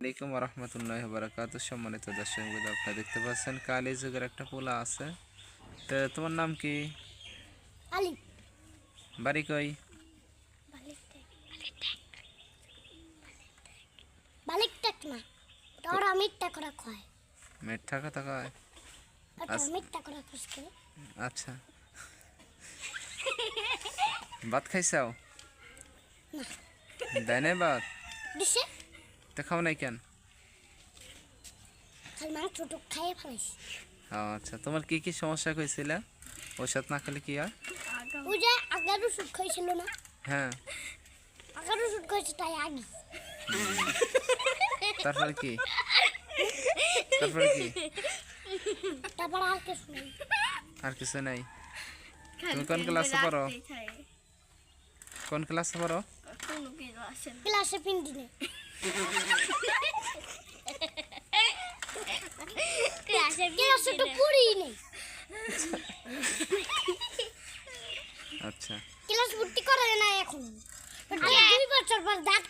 আসসালামু আলাইকুম রহমতুল্লাহি ওয়া বারাকাতুহু। সম্মানিত দর্শক বন্ধু, আপনারা দেখতে পাচ্ছেন কালী যুগের একটা পোলা আছে। তো তোমার নাম কি? আলিফ। বাড়ি কই? বালিকটাক না, তোর মিথ্যা করে কয়। মিথ্যা কথা কয়? তোর মিথ্যা করে কইছে। আচ্ছা, ভাত খাইছাও? দেয় নাই ভাত? দিছে তো খাও নাই কেন? খালি মাংস টুক খাইয়ে ফেলাইছি। আচ্ছা, তোমার কি কি সমস্যা হয়েছিল? ওষুধ না খেলে কি হয়? ওই যে আগার ওষুধ খাইছিল না, হ্যাঁ, আগার ওষুধ খাইছে তাই আগে। তারপরে কি? তারপরে কি? তারপর আর কিছু নেই। আর কিছু নাই। তুমি কোন ক্লাসে পড়ো? কোন ক্লাসে পড়ো? ক্লাসে পিন্ডি নেই। ক্লাসে তো পড়ি নেই। আচ্ছা, ক্লাস ভর্তি করে না এখন। 2 বছর পর দাঁত